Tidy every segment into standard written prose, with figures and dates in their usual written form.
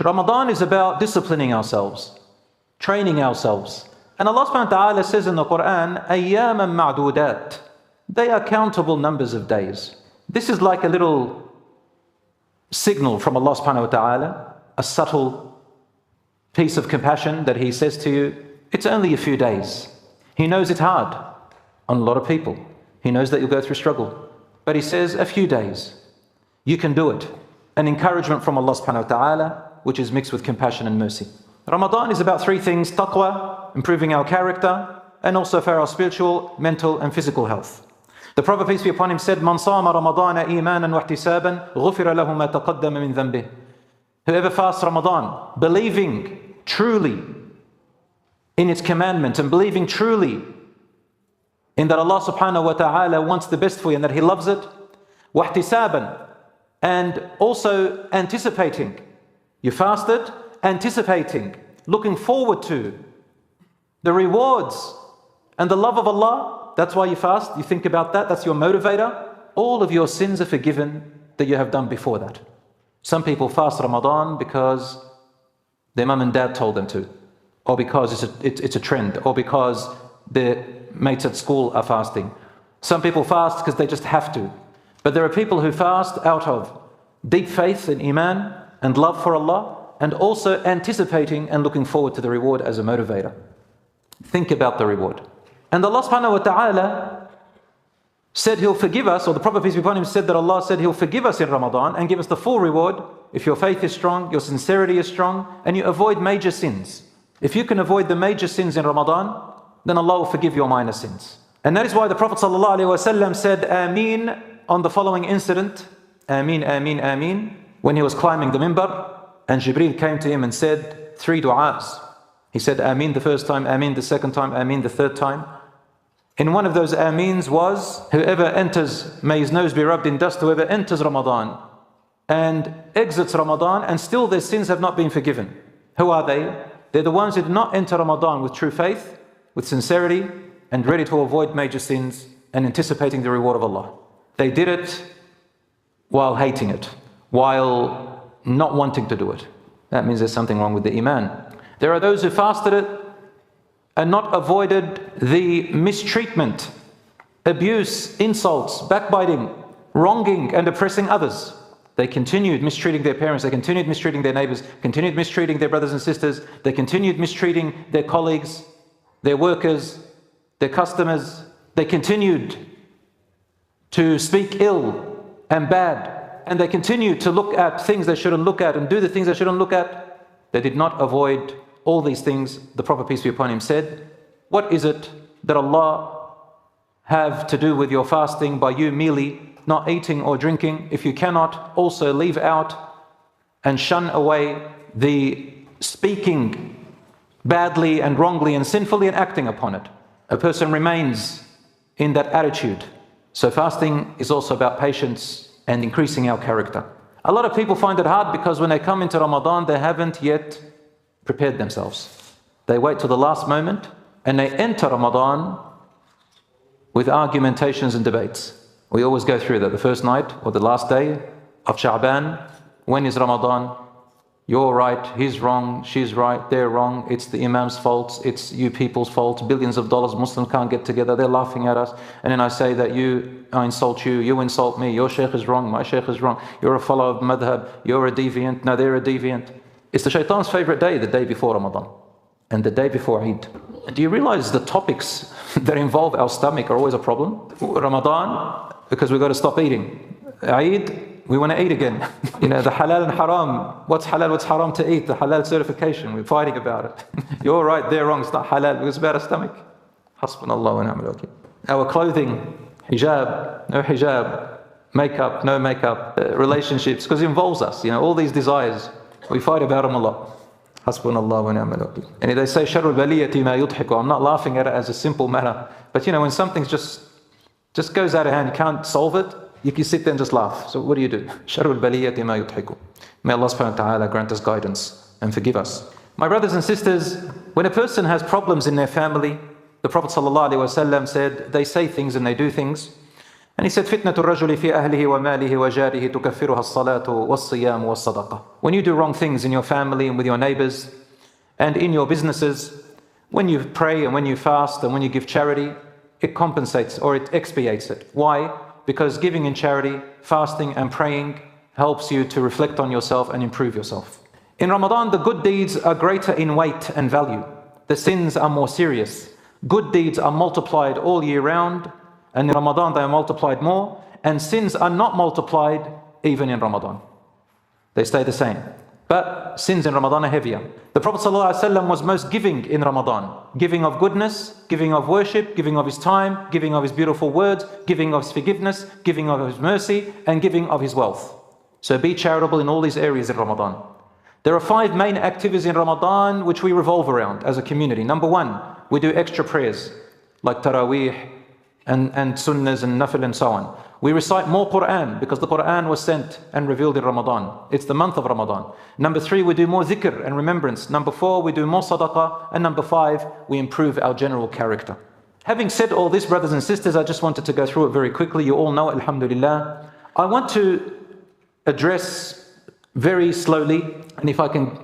Ramadan is about disciplining ourselves, training ourselves. And Allah subhanahu wa ta'ala says in the Quran, أَيَّامًا مَعْدُودَاتٍ. They are countable numbers of days. This is like a little signal from Allah subhanahu wa ta'ala, a subtle piece of compassion that He says to you, it's only a few days. He knows it's hard on a lot of people. He knows that you'll go through struggle. But He says, a few days. You can do it. An encouragement from Allah subhanahu wa ta'ala, which is mixed with compassion and mercy. Ramadan is about three things: taqwa, improving our character, and also for our spiritual, mental and physical health. The Prophet, peace be upon him, said, "Man sama Ramadana imanan wa ihtisaban, ghufira lahu ma taqaddama min dhanbih." Whoever fasts Ramadan, believing truly in its commandment and believing truly in that Allah subhanahu wa ta'ala wants the best for you and that He loves it, wa ihtisaban, and also anticipating. You fasted, anticipating, looking forward to the rewards and the love of Allah. That's why you fast. You think about that. That's your motivator. All of your sins are forgiven that you have done before that. Some people fast Ramadan because their mum and dad told them to, or because it's a trend, or because their mates at school are fasting. Some people fast because they just have to. But there are people who fast out of deep faith and iman and love for Allah, and also anticipating and looking forward to the reward as a motivator. Think about the reward. And Allah subhanahu wa ta'ala said He'll forgive us, or the Prophet peace be upon him said that Allah said He'll forgive us in Ramadan and give us the full reward if your faith is strong, your sincerity is strong, and you avoid major sins. If you can avoid the major sins in Ramadan, then Allah will forgive your minor sins. And that is why the Prophet sallallahu alaihi wasallam said Ameen on the following incident, Ameen, Ameen, Ameen, when he was climbing the minbar, and Jibreel came to him and said 3 du'as. He said Ameen the first time, Ameen the second time, Ameen the third time. In one of those Ameens was, whoever enters, may his nose be rubbed in dust, whoever enters Ramadan and exits Ramadan and still their sins have not been forgiven. Who are they? They're the ones who did not enter Ramadan with true faith, with sincerity, and ready to avoid major sins and anticipating the reward of Allah. They did it while hating it, while not wanting to do it. That means there's something wrong with the iman. There are those who fasted it and not avoided the mistreatment, abuse, insults, backbiting, wronging and oppressing others. They continued mistreating their parents, they continued mistreating their neighbors, continued mistreating their brothers and sisters, they continued mistreating their colleagues, their workers, their customers. They continued to speak ill and bad, and they continued to look at things they shouldn't look at and do the things they shouldn't look at. They did not avoid all these things. The Prophet, peace be upon him, said, what is it that Allah have to do with your fasting by you merely not eating or drinking? If you cannot, also leave out and shun away the speaking badly and wrongly and sinfully and acting upon it. A person remains in that attitude. So fasting is also about patience and increasing our character. A lot of people find it hard because when they come into Ramadan, they haven't yet prepared themselves. They wait till the last moment and they enter Ramadan with argumentations and debates. We always go through that. The first night or the last day of Sha'ban, when is Ramadan? You're right, he's wrong, she's right, they're wrong, it's the Imam's fault, it's you people's fault, billions of dollars, Muslims can't get together, they're laughing at us. And then I say that I insult you, you insult me, your shaykh is wrong, my shaykh is wrong, you're a follower of madhab, you're a deviant, no, they're a deviant. It's the shaitan's favorite day, the day before Ramadan and the day before Eid. Do you realize the topics that involve our stomach are always a problem? Ramadan, because we've got to stop eating. Eid, we want to eat again. You know, the halal and haram. What's halal, what's haram to eat? The halal certification. We're fighting about it. You're right, they're wrong. It's not halal because it's about our stomach. Hasbunallah wa ni'mal wakeel. Our clothing, hijab, no hijab, makeup, no makeup, relationships, because it involves us. You know, all these desires. We fight about them a lot. Hasbunallah wa ni'mal wakeel. And they say, sharrul baliyati ma yudhiku. I'm not laughing at it as a simple matter. But you know, when something just goes out of hand, you can't solve it, you can sit there and just laugh. So what do you do? Sharrul baliyati ma yudhiku. May Allah subhanahu wa ta'ala grant us guidance and forgive us. My brothers and sisters, when a person has problems in their family, the Prophet ﷺ said, they say things and they do things. And he said, فِتْنَةُ الرَّجُلِ فِي أَهْلِهِ وَمَالِهِ وَجَارِهِ تُكَفِّرُهَا الصَّلَاةُ وَالصِّيَامُ وَالصَّدَقَةُ. When you do wrong things in your family and with your neighbors and in your businesses, when you pray and when you fast and when you give charity, it compensates or it expiates it. Why? Because giving in charity, fasting and praying helps you to reflect on yourself and improve yourself. In Ramadan, the good deeds are greater in weight and value. The sins are more serious. Good deeds are multiplied all year round, and in Ramadan they are multiplied more, and sins are not multiplied even in Ramadan. They stay the same. But sins in Ramadan are heavier. The Prophet ﷺ was most giving in Ramadan. Giving of goodness, giving of worship, giving of his time, giving of his beautiful words, giving of his forgiveness, giving of his mercy, and giving of his wealth. So be charitable in all these areas in Ramadan. There are 5 main activities in Ramadan which we revolve around as a community. Number 1, we do extra prayers like Taraweeh and Sunnahs and Nafil and so on. We recite more Quran because the Quran was sent and revealed in Ramadan. It's the month of Ramadan. Number 3, we do more dhikr and remembrance. Number 4, we do more sadaqah. And number 5, we improve our general character. Having said all this, brothers and sisters, I just wanted to go through it very quickly. You all know, alhamdulillah. I want to address very slowly, and if I can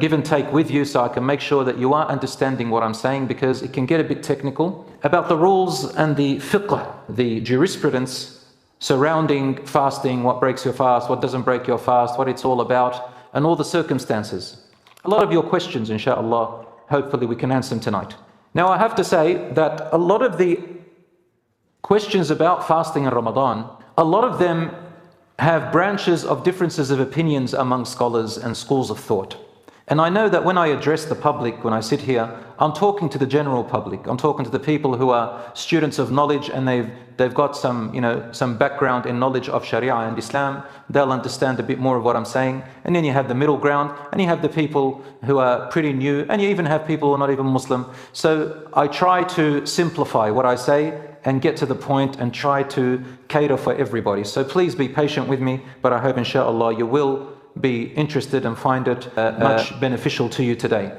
give and take with you so I can make sure that you are understanding what I'm saying, because it can get a bit technical, about the rules and the fiqh, the jurisprudence surrounding fasting, what breaks your fast, what doesn't break your fast, what it's all about, and all the circumstances. A lot of your questions, inshallah, hopefully we can answer them tonight. Now I have to say that a lot of the questions about fasting in Ramadan, a lot of them have branches of differences of opinions among scholars and schools of thought. And I know that when I address the public, when I sit here, I'm talking to the general public. I'm talking to the people who are students of knowledge and they've got some background in knowledge of Sharia and Islam. They'll understand a bit more of what I'm saying. And then you have the middle ground, and you have the people who are pretty new, and you even have people who are not even Muslim. So I try to simplify what I say and get to the point and try to cater for everybody. So please be patient with me, but I hope inshallah you will be interested and find it much beneficial to you today.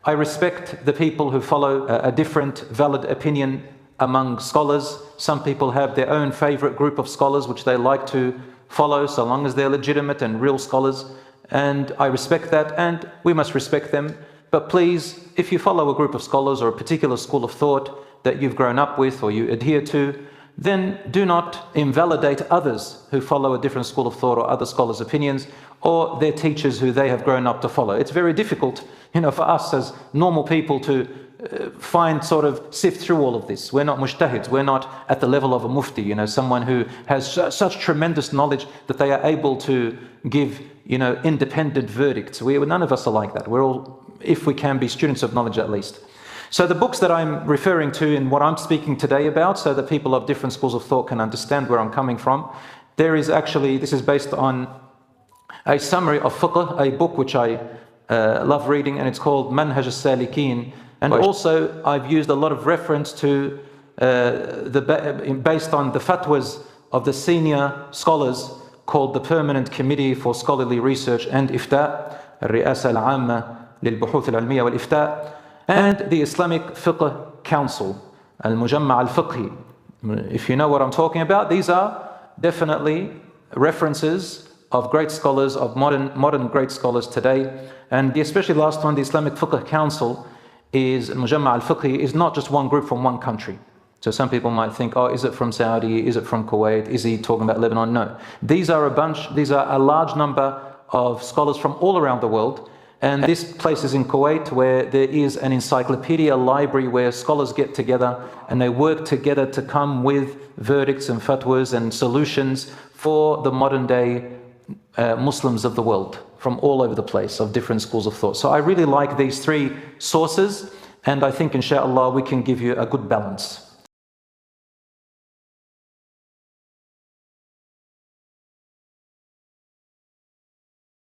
I respect the people who follow a different valid opinion among scholars. Some people have their own favorite group of scholars which they like to follow, so long as they're legitimate and real scholars. And I respect that, and we must respect them. But please, if you follow a group of scholars or a particular school of thought that you've grown up with or you adhere to, then do not invalidate others who follow a different school of thought or other scholars' opinions or their teachers who they have grown up to follow. It's very difficult, for us as normal people to sift through all of this. We're not mujtahids. We're not at the level of a mufti, someone who has such tremendous knowledge that they are able to give, independent verdicts. None of us are like that. We're all, if we can be, students of knowledge at least. So the books that I'm referring to and what I'm speaking today about, so that people of different schools of thought can understand where I'm coming from, this is based on a summary of fiqh, a book which I love reading, and it's called Manhaj al-Salikin. And also I've used a lot of reference to based on the fatwas of the senior scholars called the Permanent Committee for Scholarly Research and Ifta, الرئاسة العامة للبحوث العلمية والإفتاء, and the Islamic Fiqh Council, Al-Mujamma' al-Fiqhi. If you know what I'm talking about, these are definitely references of great scholars, of modern great scholars today. And especially the last one, the Islamic Fiqh Council, Al-Mujamma' al-Fiqhi, is not just one group from one country. So some people might think, is it from Saudi? Is it from Kuwait? Is he talking about Lebanon? No. These are a large number of scholars from all around the world. And this place is in Kuwait, where there is an encyclopedia library where scholars get together and they work together to come with verdicts and fatwas and solutions for the modern day Muslims of the world from all over the place, of different schools of thought. So I really like these 3 sources, and I think inshallah we can give you a good balance.